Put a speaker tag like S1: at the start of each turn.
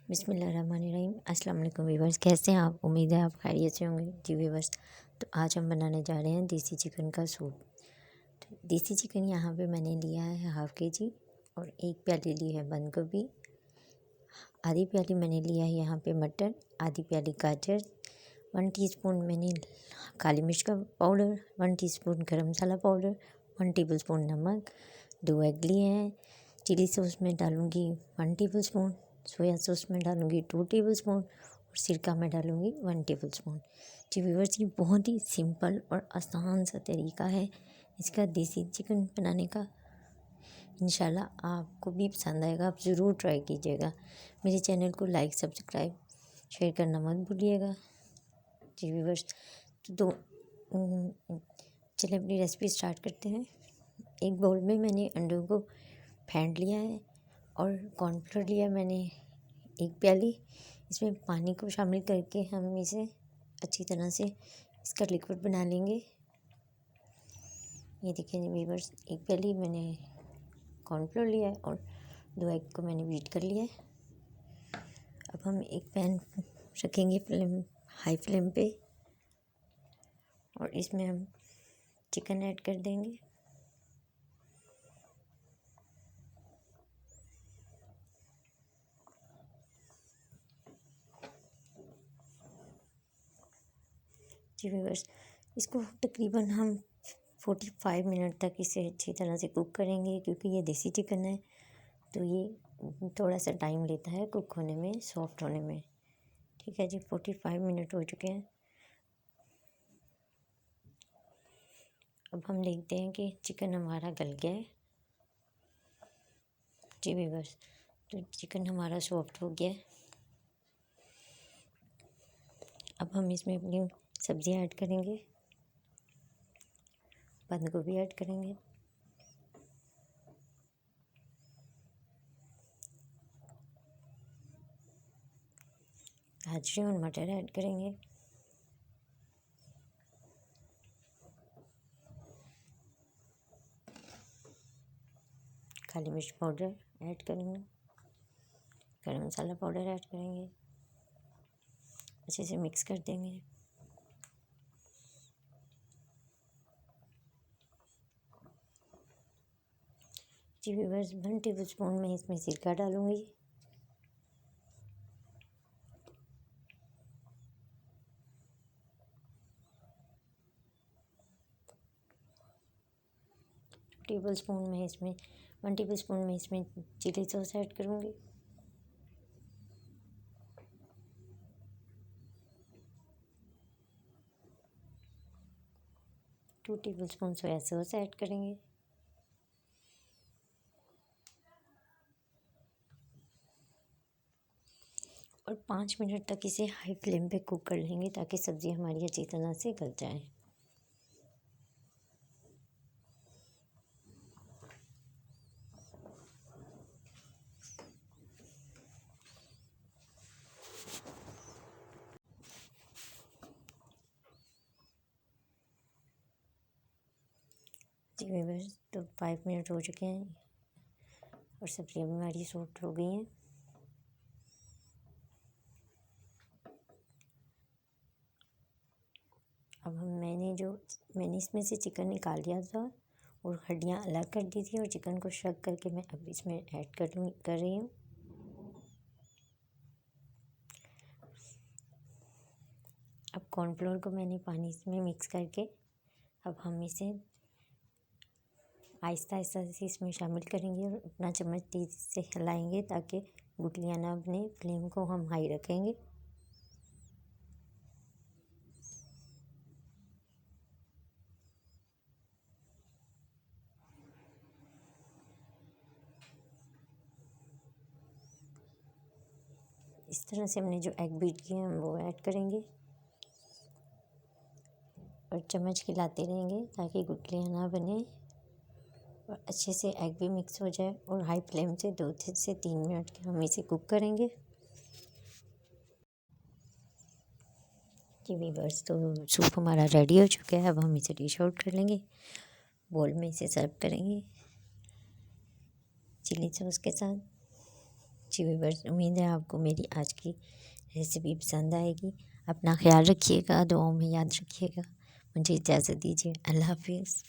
S1: बिस्मिल्लाहिर्रहमानिर्रहीम। अस्सलाम वालेकुम व्यूवर्स, कैसे हैं आप? उम्मीद है आप खैरियत से होंगे। जी व्यूवर्स, तो आज हम बनाने जा रहे हैं देसी चिकन का सूप। तो देसी चिकन यहाँ पे मैंने लिया है हाफ़ केजी और एक प्याली ली है बंद गोभी। आधी प्याली मैंने लिया है यहाँ पे मटर, आधी प्याली गाजर, 1 टीस्पून मैंने काली मिर्च का पाउडर, 1 टीस्पून गरम मसाला पाउडर, 1 टेबलस्पून नमक, 2 एग लिए हैं। चिली सॉस में डालूँगी 1 टेबलस्पून, सोया सॉस में डालूँगी 2 टेबलस्पून और सिरका में डालूँगी 1 टेबलस्पून। जी व्यूअर्स, ये बहुत ही सिंपल और आसान सा तरीका है इसका देसी चिकन बनाने का। इंशाल्लाह आपको भी पसंद आएगा, आप ज़रूर ट्राई कीजिएगा। मेरे चैनल को लाइक, सब्सक्राइब, शेयर करना मत भूलिएगा। जी व्यूअर्स, तो चलिए अपनी रेसिपी स्टार्ट करते हैं। एक बाउल में मैंने अंडों को फेंट लिया है और कॉर्नफ्लोर लिया मैंने 1 प्याली। इसमें पानी को शामिल करके हम इसे अच्छी तरह से इसका लिक्विड बना लेंगे। ये देखिए व्यूअर्स, 1 प्याली मैंने कॉर्नफ्लोर लिया है और 2 एग को मैंने बीट कर लिया है। अब हम एक पैन रखेंगे हाई फ्लेम पे और इसमें हम चिकन ऐड कर देंगे। जी व्यूअर्स, इसको तकरीबन हम 45 मिनट तक इसे अच्छी तरह से कुक करेंगे, क्योंकि ये देसी चिकन है तो ये थोड़ा सा टाइम लेता है कुक होने में, सॉफ्ट होने में। ठीक है जी, 45 मिनट हो चुके हैं। अब हम देखते हैं कि चिकन हमारा गल गया है। जी व्यूअर्स, तो चिकन हमारा सॉफ्ट हो गया है। अब हम इसमें अपनी सब्जियां ऐड करेंगे। बंद गोभी ऐड करेंगे, गाजर और मटर ऐड करेंगे, काली मिर्च पाउडर ऐड करेंगे, गरम मसाला पाउडर ऐड करेंगे, अच्छे से मिक्स कर देंगे। जी व्यूअर्स, 1 टेबलस्पून में इसमें सिरका डालूँगी। टेबलस्पून में इसमें 1 टेबलस्पून में इसमें चिली सॉस ऐड करूँगी। Two tablespoon soya sauce add करेंगे और 5 मिनट तक इसे हाई फ्लेम पे कुक कर लेंगे ताकि सब्ज़ी हमारी अच्छी तरह से गल जाए। जी व्यूअर्स, तो 5 मिनट हो चुके हैं और सब्ज़ियाँ भी हमारी सॉफ्ट हो गई हैं। अब मैंने इसमें से चिकन निकाल लिया था और हड्डियाँ अलग कर दी थी और चिकन को शक करके मैं अब इसमें ऐड कर रही हूँ। अब कॉर्नफ्लोर को मैंने पानी में मिक्स करके अब हम इसे आहिस्ता आहिस्ता से इसमें शामिल करेंगे और अपना चम्मच तेज़ से हिलाएंगे ताकि गुठलियाँ ना बने। फ्लेम को हम हाई रखेंगे। इस तरह से हमने जो एग बीट किए हैं वो ऐड करेंगे और चम्मच खिलाते रहेंगे ताकि गुठलियाँ ना बने और अच्छे से एग भी मिक्स हो जाए। और हाई फ्लेम से 2 से 3 मिनट के हम इसे कुक करेंगे। जी व्यूअर्स, तो सूप हमारा रेडी हो चुका है। अब हम इसे डिश आउट कर लेंगे, बोल में इसे सर्व करेंगे चिली सॉस के साथ। जी व्यूअर्स, उम्मीद है आपको मेरी आज की रेसिपी पसंद आएगी। अपना ख्याल रखिएगा, दुआओं में याद रखिएगा। मुझे इजाज़त दीजिए। अल्लाह हाफिज़।